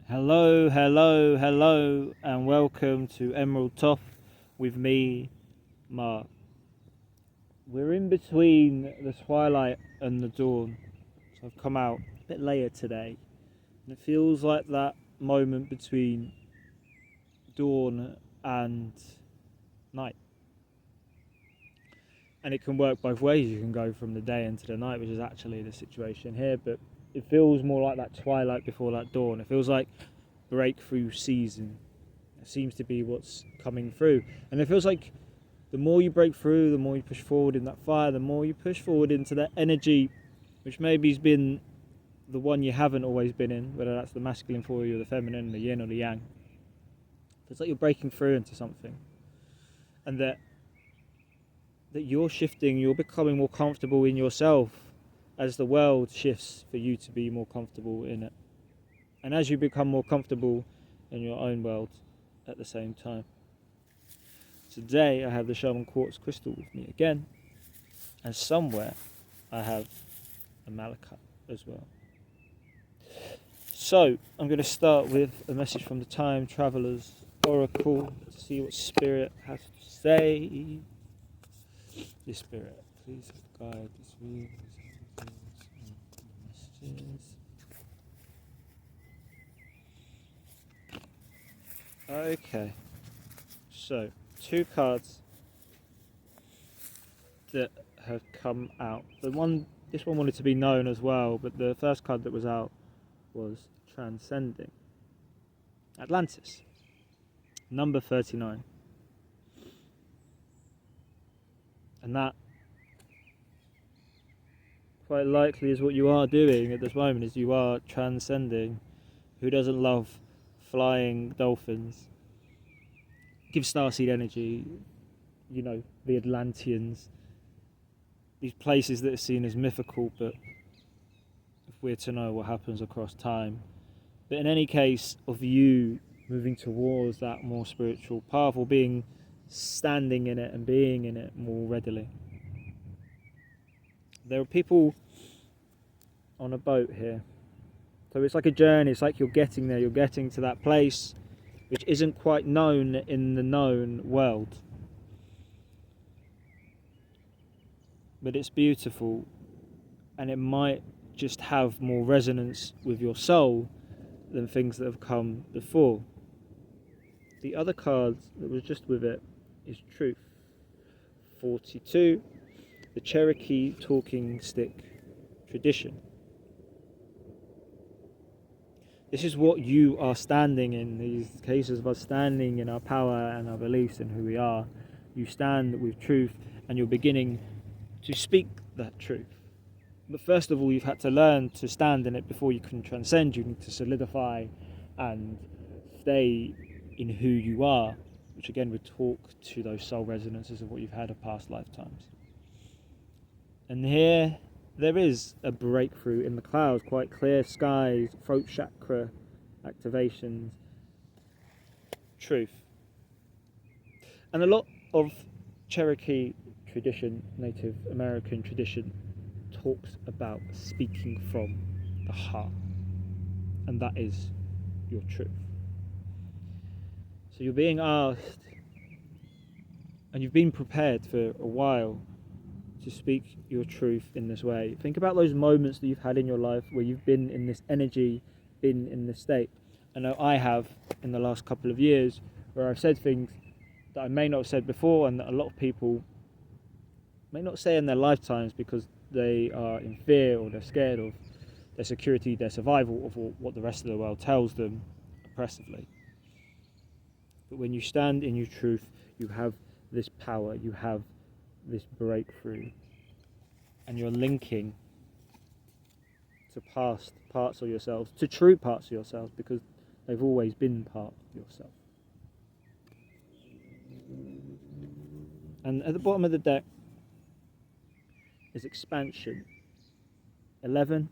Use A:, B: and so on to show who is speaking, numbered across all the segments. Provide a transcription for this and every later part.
A: Hello, hello, hello, and welcome to Emerald Thoth with me, Mark. We're in between the twilight and the dawn, so I've come out a bit later today, and it feels like that moment between dawn and night. And it can work both ways. You can go from the day into the night, which is actually the situation here, but it feels more like that twilight before that dawn. It feels like breakthrough season. It seems to be what's coming through. And it feels like the more you break through, the more you push forward in that fire, the more you push forward into that energy, which maybe has been the one you haven't always been in, whether that's the masculine for you or the feminine, the yin or the yang. It's like you're breaking through into something. And that you're shifting, you're becoming more comfortable in yourself as the world shifts for you to be more comfortable in it. And as you become more comfortable in your own world at the same time. Today I have the Shaman Quartz crystal with me again, and somewhere I have a malachite as well. So I'm going to start with a message from the Time Traveler's Oracle to see what Spirit has to say. Dear Spirit, please guide this reading. Messages. Okay, so 2 cards that have come out. This one wanted to be known as well, but the first card that was out was Transcending. Atlantis, number 39. And that quite likely is what you are doing at this moment, is you are transcending. Who doesn't love flying dolphins? Give starseed energy, the Atlanteans, these places that are seen as mythical, but if we're to know what happens across time. But in any case, of you moving towards that more spiritual path, or standing in it and being in it more readily. There are people on a boat here. So it's like a journey, it's like you're getting there, you're getting to that place which isn't quite known in the known world. But it's beautiful, and it might just have more resonance with your soul than things that have come before. The other card that was just with it is Truth. 42, the Cherokee Talking Stick Tradition. This is what you are standing in, these cases of us standing in our power and our beliefs and who we are. You stand with truth, and you're beginning to speak that truth. But first of all, you've had to learn to stand in it before you can transcend. You need to solidify and stay in who you are, which again would talk to those soul resonances of what you've had of past lifetimes. And here there is a breakthrough in the clouds, quite clear skies, throat chakra activations, truth. And a lot of Cherokee tradition, Native American tradition, talks about speaking from the heart, and that is your truth. So you're being asked, and you've been prepared for a while, to speak your truth in this way. Think about those moments that you've had in your life where you've been in this energy, been in this state. I know I have in the last couple of years, where I've said things that I may not have said before, and that a lot of people may not say in their lifetimes because they are in fear, or they're scared of their security, their survival, of what the rest of the world tells them oppressively. But when you stand in your truth, you have this power, you have this breakthrough, and you're linking to past parts of yourselves, to true parts of yourselves, because they've always been part of yourself. And at the bottom of the deck is expansion. 11,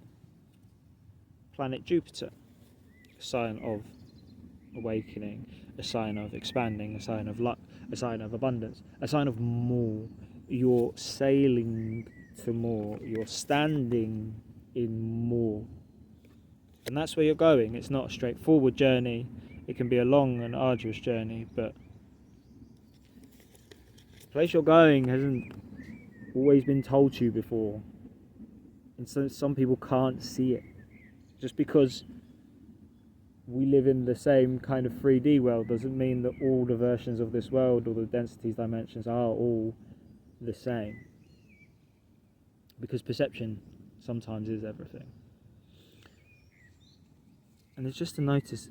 A: planet Jupiter, a sign of awakening, a sign of expanding, a sign of luck, a sign of abundance, a sign of more. You're sailing to more, you're standing in more. And that's where you're going. It's not a straightforward journey. It can be a long and arduous journey, but the place you're going hasn't always been told to you before. And so some people can't see it. Just because we live in the same kind of 3D world doesn't mean that all the versions of this world or the densities, dimensions are all the same. Because perception sometimes is everything. And it's just to notice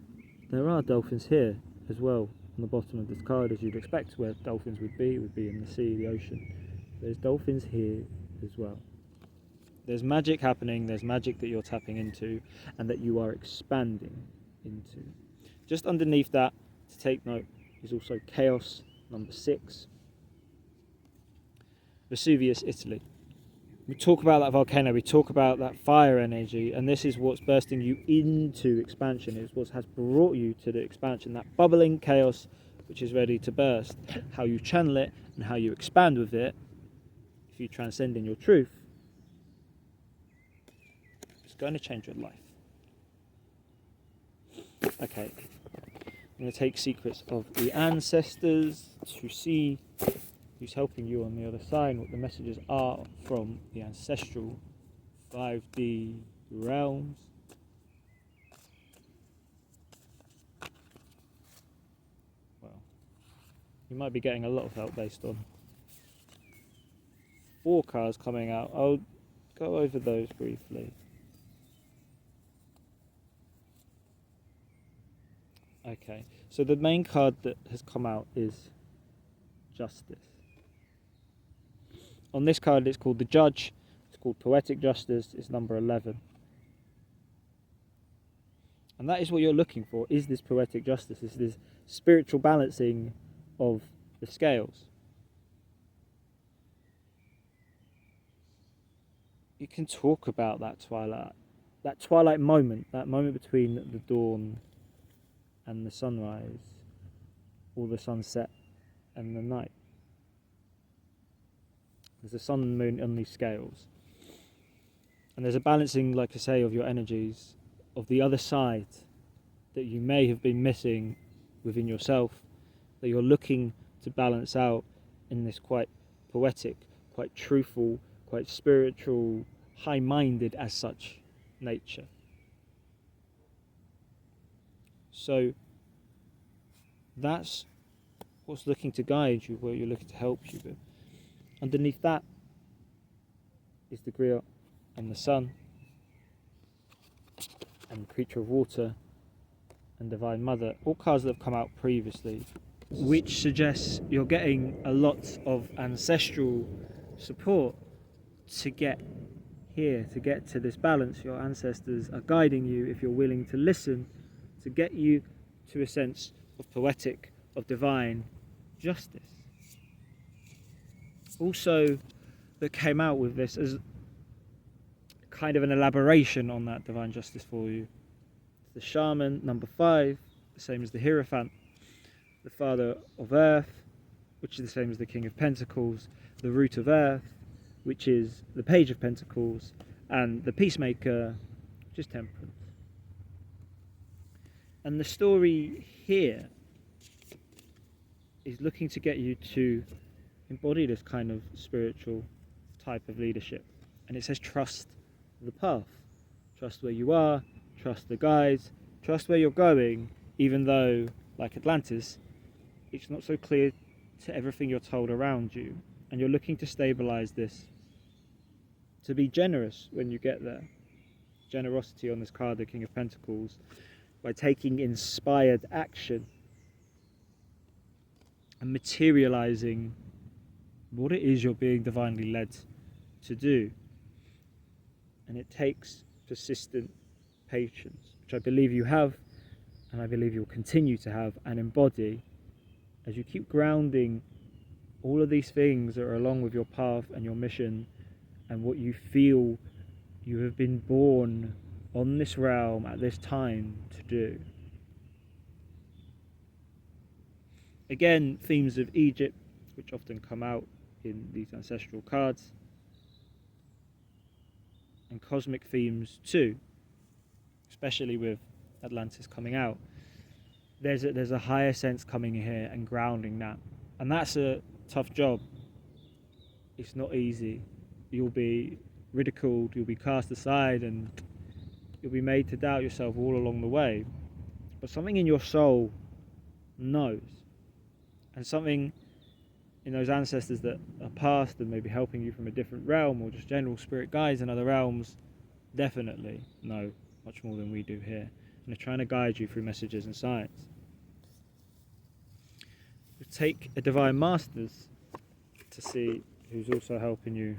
A: there are dolphins here as well on the bottom of this card, as you'd expect where dolphins would be. It would be in the sea, the ocean. There's dolphins here as well. There's magic happening, there's magic that you're tapping into and that you are expanding into. Just underneath that, to take note, is also chaos, number 6. Vesuvius, Italy. We talk about that volcano, we talk about that fire energy, and this is what's bursting you into expansion. It's what has brought you to the expansion, that bubbling chaos which is ready to burst. How you channel it and how you expand with it, if you transcend in your truth, it's going to change your life. Okay, I'm going to take secrets of the ancestors to see who's helping you on the other side, what the messages are from the ancestral 5D realms. Well, you might be getting a lot of help based on 4 cards coming out. I'll go over those briefly. Okay, so the main card that has come out is Justice. On this card it's called the Judge, it's called Poetic Justice, it's number 11. And that is what you're looking for, is this poetic justice, is this spiritual balancing of the scales. You can talk about that twilight moment, that moment between the dawn and the sunrise, or the sunset and the night. There's a sun and moon on these scales. And there's a balancing, like I say, of your energies, of the other side that you may have been missing within yourself, that you're looking to balance out in this quite poetic, quite truthful, quite spiritual, high-minded as such nature. So that's what's looking to guide you, where you're looking to help you with. Underneath that is the griot and the sun and creature of water and divine mother, all cards that have come out previously, which suggests you're getting a lot of ancestral support to get here, to get to this balance. Your ancestors are guiding you, if you're willing to listen, to get you to a sense of poetic, of divine justice. Also, that came out with this as kind of an elaboration on that divine justice for you. The shaman, number 5, the same as the Hierophant, the father of earth, which is the same as the King of Pentacles, the root of earth, which is the Page of Pentacles, and the peacemaker, which is temperance. And the story here is looking to get you to embody this kind of spiritual type of leadership. And it says trust the path. Trust where you are, trust the guides, trust where you're going, even though, like Atlantis, it's not so clear to everything you're told around you. And you're looking to stabilize this, to be generous when you get there. Generosity on this card, the King of Pentacles, by taking inspired action and materializing what it is you're being divinely led to do. And it takes persistent patience, which I believe you have, and I believe you'll continue to have and embody as you keep grounding all of these things that are along with your path and your mission and what you feel you have been born on this realm at this time to do. Again, themes of Egypt, which often come out in these ancestral cards, and cosmic themes too, especially with Atlantis coming out, there's a higher sense coming in here and grounding that. And that's a tough job. It's not easy. You'll be ridiculed, you'll be cast aside, and you'll be made to doubt yourself all along the way. But something in your soul knows. And something in those ancestors that are past and maybe helping you from a different realm, or just general spirit guides in other realms, definitely know much more than we do here. And they're trying to guide you through messages and signs. We take a divine masters to see who's also helping you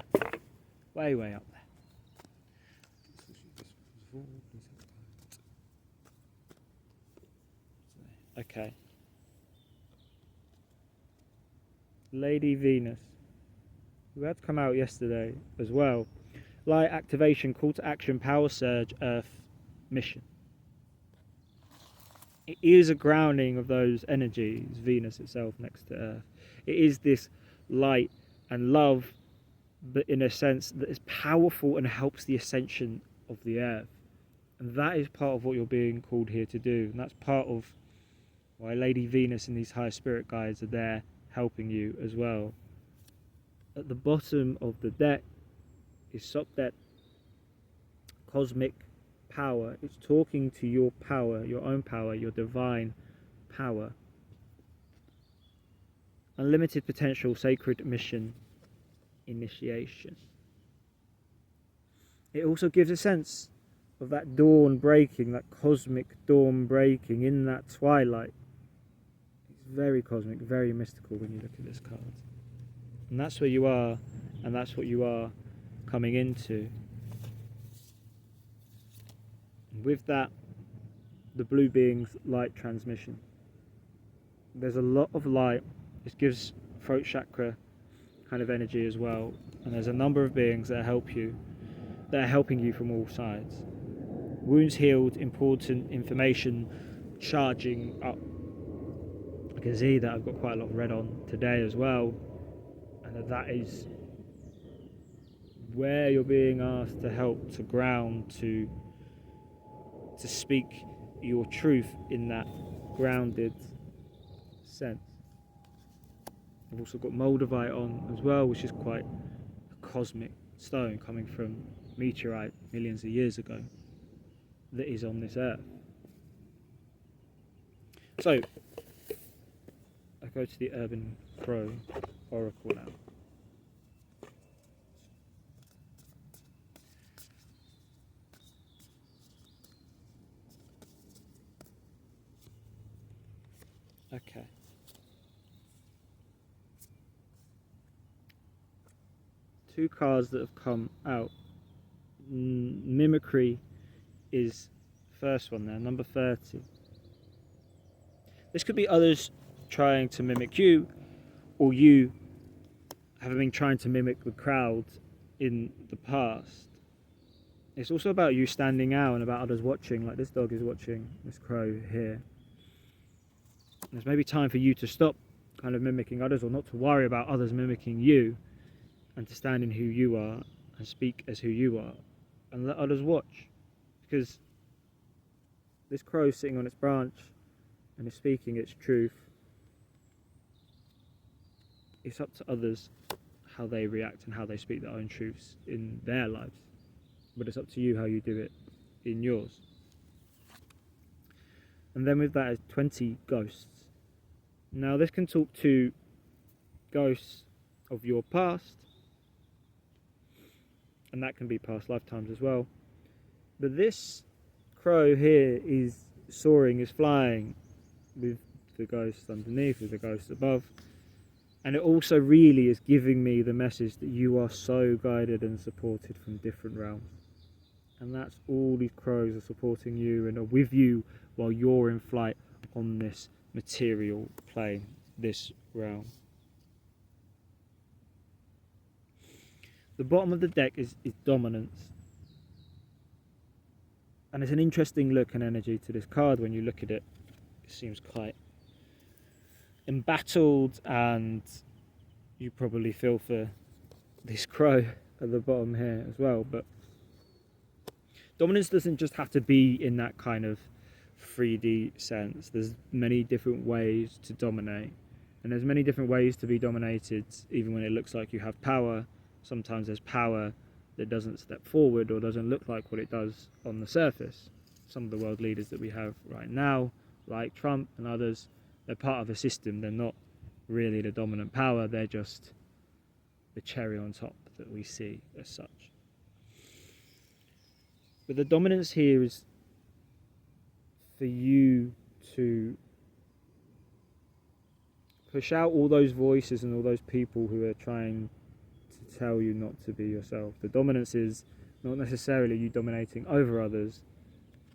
A: way up there. Okay. Lady Venus, who had come out yesterday as well. Light activation, call to action, power surge, earth mission. It is a grounding of those energies, Venus itself next to Earth. It is this light and love, but in a sense that is powerful and helps the ascension of the Earth. And that is part of what you're being called here to do. And that's part of why Lady Venus and these higher spirit guides are there helping you as well. At the bottom of the deck is Sopdet, cosmic power. It's talking to your power, your own power, your divine power. Unlimited potential, sacred mission, initiation. It also gives a sense of that dawn breaking, that cosmic dawn breaking in that twilight. It's very cosmic, very mystical when you look at this card. And that's where you are, and that's what you are coming into. And with that, the blue being's light transmission. There's a lot of light. This gives throat chakra kind of energy as well. And there's a number of beings that help you, that are helping you from all sides. Wounds healed, important information charging up. I can see that I've got quite a lot of red on today as well. And that is where you're being asked to help, to ground, to speak your truth in that grounded sense. I've also got Moldavite on as well, which is quite a cosmic stone coming from meteorite millions of years ago that is on this earth. So, I go to the Urban Crow Oracle now. Okay. Two cards that have come out. Mimicry is first one there, number 30. This could be others trying to mimic you, or you having been trying to mimic the crowd in the past. It's also about you standing out and about others watching, like this dog is watching this crow here. There's maybe time for you to stop kind of mimicking others, or not to worry about others mimicking you, and to stand in who you are and speak as who you are and let others watch. Because this crow sitting on its branch and is speaking its truth, it's up to others how they react and how they speak their own truths in their lives. But it's up to you how you do it in yours. And then with that is 20 ghosts. Now this can talk to ghosts of your past, and that can be past lifetimes as well. But this crow here is soaring, is flying with the ghosts underneath, with the ghosts above. And it also really is giving me the message that you are so guided and supported from different realms. And that's all these crows are supporting you and are with you while you're in flight on this material plane, this realm. The bottom of the deck is dominance. And it's an interesting look and energy to this card when you look at it. It seems quite embattled, and you probably feel for this crow at the bottom here as well. But Dominance doesn't just have to be in that kind of 3D sense. There's many different ways to dominate, and there's many different ways to be dominated. Even when it looks like you have power, sometimes there's power that doesn't step forward or doesn't look like what it does on the surface. Some of the world leaders that we have right now, like Trump and others, they're part of a system. They're not really the dominant power, they're just the cherry on top that we see as such. But the dominance here is for you to push out all those voices and all those people who are trying to tell you not to be yourself. The dominance is not necessarily you dominating over others,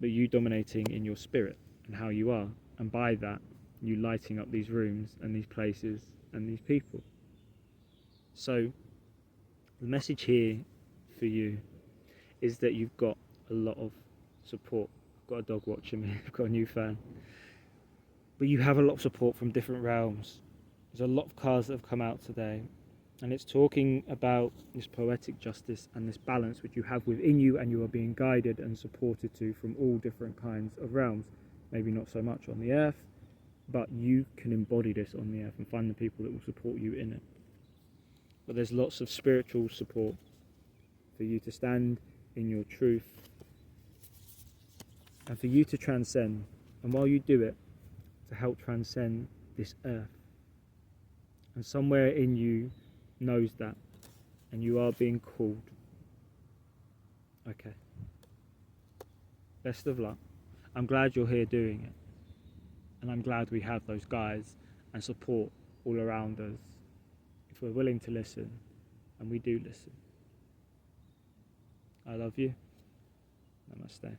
A: but you dominating in your spirit and how you are. And by that, you lighting up these rooms and these places and these people. So the message here for you is that you've got a lot of support. I've got a dog watching me, I've got a new fan. But you have a lot of support from different realms. There's a lot of cards that have come out today, and it's talking about this poetic justice and this balance which you have within you, and you are being guided and supported to from all different kinds of realms. Maybe not so much on the earth, but you can embody this on the earth and find the people that will support you in it. But there's lots of spiritual support for you to stand in your truth and for you to transcend. And while you do it, to help transcend this earth. And somewhere in you knows that, and you are being called. Okay. Best of luck. I'm glad you're here doing it. And I'm glad we have those guys and support all around us if we're willing to listen, and we do listen. I love you. Namaste.